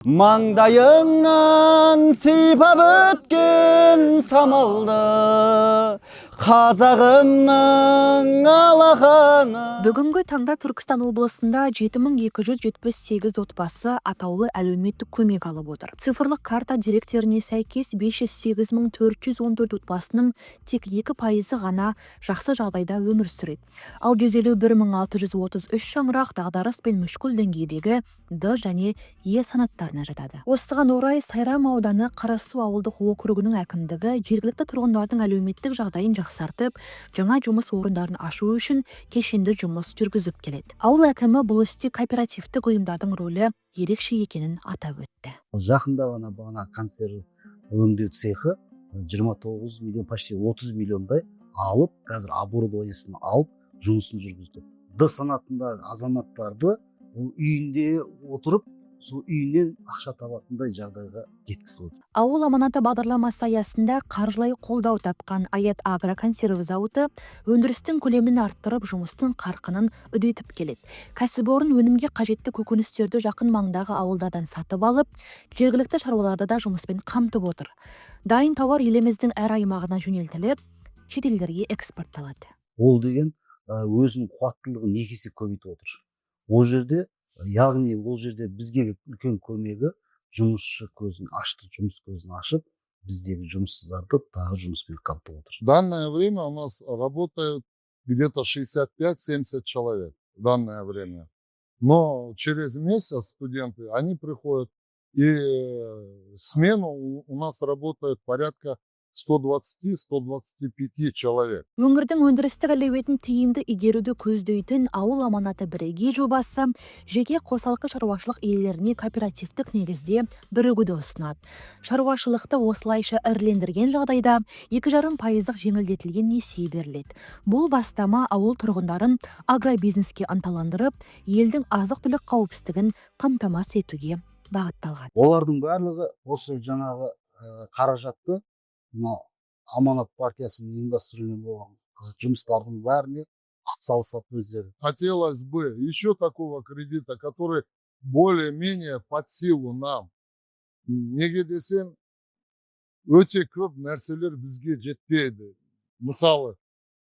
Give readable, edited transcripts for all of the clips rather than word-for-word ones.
Маңдайыңнан сипап өткен самалды, қазағымның алақаны. Бүгінгі таңда Түркістан облысында 7278 отбасы атаулы әлеуметтік көмек алып отыр. Цифрлық карта деректеріне сәйкес 508.414 отбасының тек 2% ғана жақсы жағдайда өмір сүреді. Ал 151.633 шаңырақ дағдарыс пен мүшкіл деңгейдегі Д және Е санаттарына жатады. Осыған орай Сайрам ауданы Қарасу ауылдық округінің әкімдігі жергілікті тұрғындардың әлеуметтік жағдайын жақсартып, жаңа жұмыс орындарын ашу үшін кешенді жұмыс жүргізіп келеді. Ауыл әкімі бұл істе кооперативтік ұйымдардың рөлі ерекше екенін атап өтті. Жақында бағана консерв өңдеу цехы 29 миллион, почти 30 миллиондай алып, қазір оборудованиесін алып, жұмысын жүргізді. Д санатында азаматтарды үйінде отырып, сол үйінен ақша табатындай жағдайға жеткізіп отыр. Ауыл аманаты бағдарламасы аясында қаржылай қолдау тапқан Аят агроконсерв зауыты өндірістің көлемін арттырып, жұмыстың қарқынын үдетіп келеді. Кәсіпорын өнімге қажетті көкөністерді жақын маңдағы ауылдардан сатып алып, жергілікті шаруаларды да жұмыспен қамтып отыр. Дайын тауар еліміздің әр аймағына жөнелтіліп, шетелдерге экспортталады. Ол деген өзінің қуаттылығын екі есе көбейтіп отыр. Ол жерде бізге үлкен көмегі жұмысшы көзін ашты, жұмыс көзін ашып, біздегі жұмыссыздарды тағы жұмыспен қамтып отыр. В данное время у нас работают где-то 65-70 человек в данное время. Но через месяц студенты, они приходят, и смену у нас работает порядка 120-125 человек. Өңірдің өндірістік әлеуетін тиімді игеруді көздейтін ауыл аманаты бірегей жобасы жеке қосалқы шаруашылық иелеріне кооперативтік негізде бірігуді ұсынады. Шаруашылықты осылайша ірілендірген жағдайда 2,5% жеңілдетілген несие беріледі. Бұл бастама ауыл тұрғындарын агробизнеске ынталандырып, елдің азық-түлік қауіпсіздігін қамтамасыз етуге бағытталған. Олардың барлығы осы жаңағы қаражатты Аманат партиясының ұйымдастыруымен болған жұмыстардың бәріне атсалысады өздері. Хотелось бы еще такого кредита, который более-менее под силу нам. Неге десем, өте көп нәрселер бізге жетпейді. Мысалы,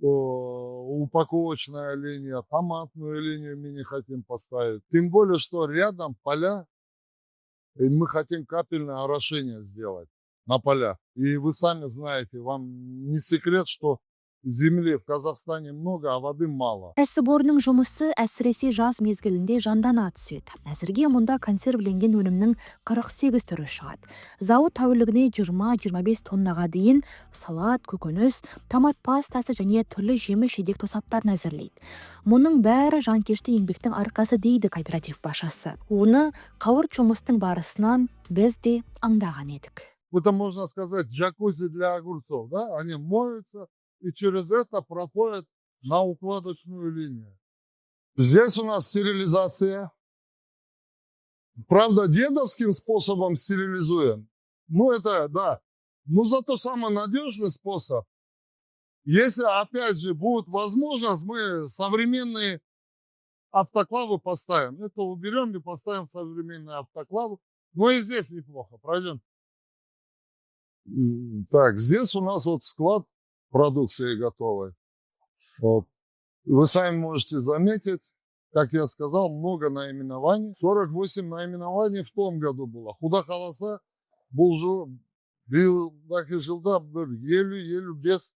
упаковочная линия, томатную линию мы не хотим поставить. Тем более, что рядом поля, и мы хотим капельное орошение сделать на полях. И вы сами знаете, вам не секрет, что земли в Казахстане много, а воды мало. Кәсіпорынның жұмысы әсіресе жаз мезгілінде жандана түседі. Әзірге мұнда консервіленген өнімнің 48 түрі шығады. Зауыт тәулігіне 20-25 тоннаға дейін салат, көкөніс, томат пастасы және түрлі жеміс-жидек тосаптарын әзірлейді. Мұның бәрі жанкешті еңбектің арқасы дейді кооператив басшысы. Оны қауырт жұмыстың барысынан біз де аңдаған едік. Это, можно сказать, джакузи для огурцов, да? Они моются и через это проходят на укладочную линию. Здесь у нас стерилизация. Правда, дедовским способом стерилизуем. Ну, это, да. Но зато самый надежный способ. Если, опять же, будет возможность, мы современные автоклавы поставим. Это уберем и поставим современные автоклавы. Но и здесь неплохо. Пройдем. Так, здесь у нас вот склад продукции готовой. Вот. Вы сами можете заметить, как я сказал, много наименований. 48 наименований в том году было. Худа қаласа, бұл жылда елу без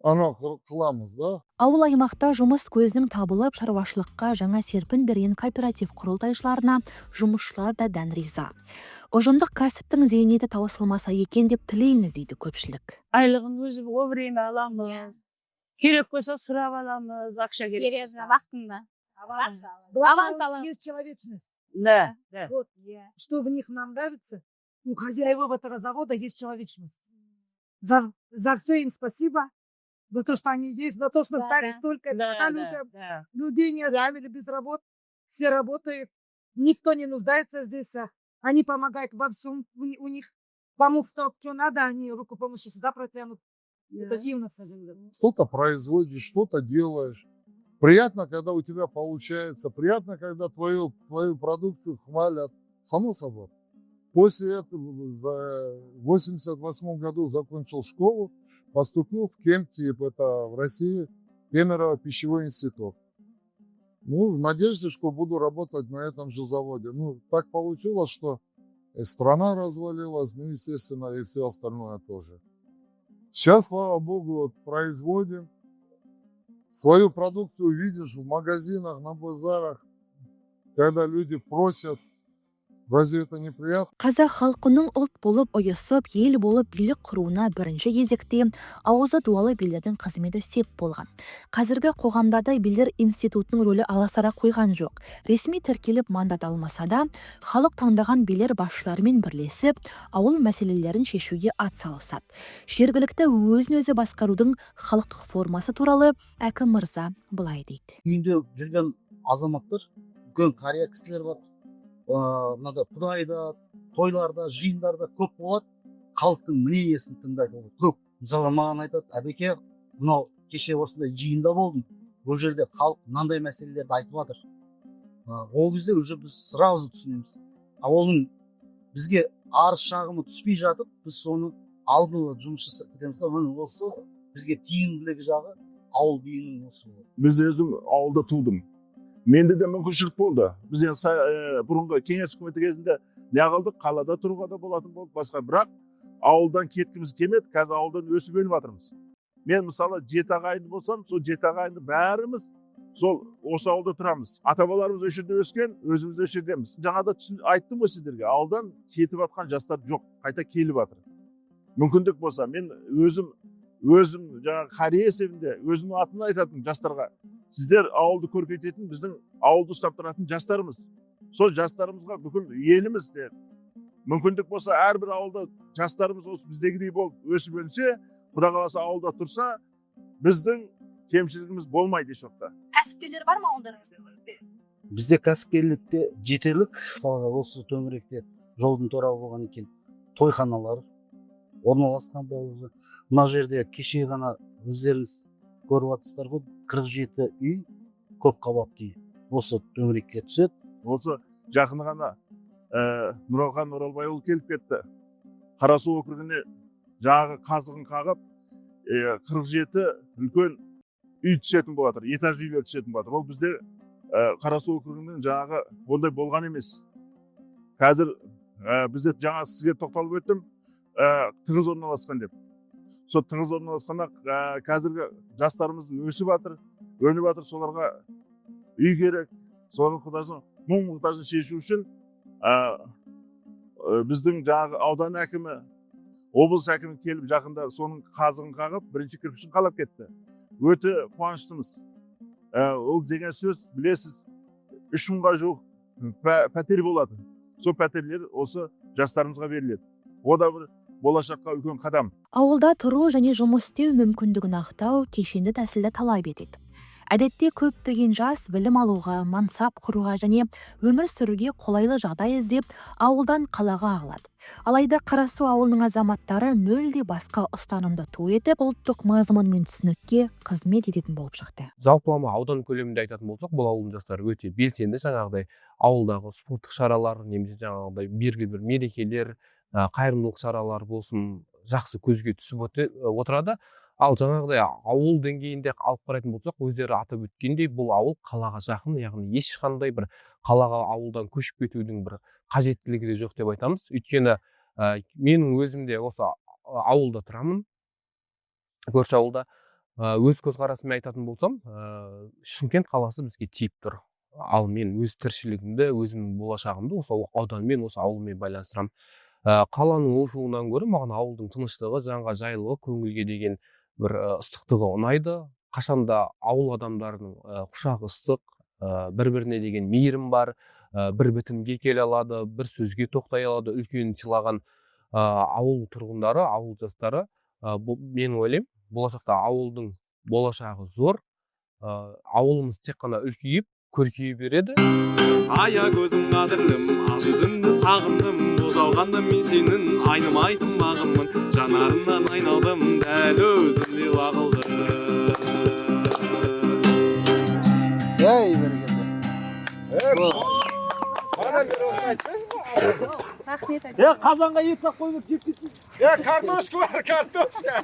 қыламыз, да? Ауыл аймақта жұмыс көзінің табылып, шаруашылыққа жаңа серпін берген кооператив құрылтайшыларына жұмысшылар да дән риза. Ұжымдық кәсіптің зейнеті таусылмаса екен деп тілейміз дейді көпшілік. Айлығын өзі вовремя аламыз. Керек болса сұрап аламыз, ақша керек. Вақтында. Аванс аламыз. Есть человечность. Да. Вот. Что в них нам нравится, у хозяев этого завода есть человечность. За все им спасибо. За то, что они есть, за то, что стали столько людей не оставили без работы. Все работают. Никто не нуждается здесь. Они помогают во всем. У них кому что надо, они руку помощи всегда протянут. Это дивно, совершенно. Что-то производишь, что-то делаешь. Приятно, когда у тебя получается. Приятно, когда твою продукцию хвалят. само собой. После этого, в 88 году закончил школу, поступил в Кемтип, это в России, Кемерово пищевой институт. Ну, в надежде, что буду работать на этом же заводе. Ну, так получилось, что и страна развалилась, ну, естественно, и все остальное тоже. Сейчас, слава богу, вот производим. Свою продукцию видишь в магазинах, на базарах, когда люди просят. Разве это неприятно? Қазақ халқының ұлт болып ұйысып, ел болып билік құруына бірінші кезекте ауызы дуалы билердің қызметі сеп болған. Қазіргі қоғамда да билер институтының рөлі аласара қойған жоқ. Ресми тіркеліп мандат алмаса да, халық таңдаған билер басшыларымен бірлесіп, ауыл мәселелерін шешуге атсалысады. Жергілікті өзін-өзі басқарудың халықтық формасы туралы әкім мырза былай дейді. Үйінде жүрген азаматтар, үлкен қария кісілер бар. Мынада құдайда, тойларда, жиындарда көп болады. Халықтың мнениесін тыңдайды. Көп. Мысалы маған айтады, әбеке, мынау кеше осындай жиында болдым. Бұл жерде халық мынандай мәселелерді айтып жатыр. Ол кезде уже біз сразу түсінеміз. Оның бізге арыз шағымы түспей жатып, біз соны алдын ала жұмыс жасап кетеміз. Оның осы бізге тиімділігі жағы ауыл биінің осы. Біз өзім ауылда тудым. Менде де мүмкіншілік болды. Біз бұрынғы кеңес үкіметі кезінде не қылдық, қалада тұруға да болатын болды, басқа. Бірақ ауылдан кеткіміз келмеді, қазір ауылдан өсіп өніп жатырмыз. Мен мысалы 7 ағайынды болсам, сол 7 ағайынды бәріміз сол осы ауылда тұрамыз. Ата-бабаларымыз осы жерде өскен, өзіміз де осы жердеміз. Жаңада айттым ғой сіздерге, ауылдан кетіп жатқан жастар жоқ, қайта келіп жатыр. Мүмкіндік болса, мен өзім жаңағы қария есебінде өзімнің атымды айтатын жастарға, сіздер ауылды көркейтетін біздің ауылды ұстап тұратын жастарымыз. Сол жастарымызға бүкіл еліміз де мүмкіндік болса, әрбір ауылда жастарымыз осы біздегідей болып өсіп өнсе, Құда қаласа ауылда тұрса, біздің кемшілігіміз болмайды ешуақытта. Кәсіпкерлер бар ма ауылдарыңызда? Бізде кәсіпкерлікте жетерлік. Мысалға осы төңіректе жолдың торабы болған екен, тойханалар орналасқан болды. Мына жерде кеше ғана өздеріңіз көріп жатсыздар ғой, 47 үй көп қабатты үй осы төңірекке түседі. Осы жақын ғана Нұралхан Оралбайұлы келіп кетті. Қарасу округіне жағы қазығын қағып, 47 үлкен үй түсетін болады, этажды үйлер түсетін болады. Ол бізде Қарасу округінің жағы ондай болған емес. Қазір бізде жаңа сізге тоқталып өттім, тығыз орналасқан деп. Сол тығыз орналасқанда қазіргі жастарымыздың өсіп жатыр, өніп жатыр, соларға үй керек. Солардың құдасын, мұң-мұқтажын шешу үшін біздің жаңағы аудан әкімі, облыс әкімі келіп жақында соның қазығын қағып, бірінші кірпішін қалап кетті. Өте қуаныштымыз. Ол деген сөз, білесіз, 3.000-ға жуық пәтер болады. Сол пәтерлер осы жастарымызға беріледі. О да бір болашаққа үлкен қадам. Ауылда тұру және жұмыс істеу мүмкіндігін ақтау кешенді тәсілді талап етеді. Әдетте көптеген жас білім алуға, мансап құруға және өмір сүруге қолайлы жағдай іздеп ауылдан қалаға ағылады. Алайда Қарасу ауылының азаматтары мүлде басқа ұстанымды ту етіп, ұлттық мазмұн мен түсінікке қызмет ететін болып шықты. Жалпылама аудан көлемінде айтатын болсақ, бұл ауылдың жастары өте белсенді, жаңағыдай ауылдағы спорттық шаралар, немесе жаңағыдай белгілі бір мерекелер, қайырымдылық шаралар болсын, жақсы көзге түсіп отырады. Ал жаңағыдай ауыл деңгейінде алып қарайтын болсақ, өздері атап өткендей, бұл ауыл қалаға жақын, яғни ешқандай бір қалаға ауылдан көшіп кетудің бір қажеттілігі де жоқ деп айтамыз. Өйткені менің өзім де осы ауылда тұрамын, көрші ауылда. Өз көзқарасыммен айтатын болсам, Шымкент қаласы бізге тиіп тұр. Ал мен өз тіршілігімді, өзімнің болашағымды осы ауданмен, осы ауылмен байланыстырамын. Қаланың ошуынан гөрі маған ауылдың тыныштығы, жанға жайлығы, көңілге деген бір ыстықтығы ұнайды. Қашанда ауыл адамдарының құшағы ыстық, бір-біріне деген мейірім бар, бір бітімге келе алады, бір сөзге тоқтай алады, үлкен сыйлаған ауыл тұрғындары, ауыл жастары, мен ойлаймын, болашақта ауылдың болашағы зор. Ауылымыз тек қана үлкейіп, көркейе береді. Ая көзім қадірлім, ақ жүзіңді сағындым, бозалғанда мен сенің айнымайтын бағымын, жанарымнан айналдым, дәл өзіңдей уағылды. Ей, бергенде. рахмет қазанға ет сап қойып жеп кетсін. Картошка бар, картошка.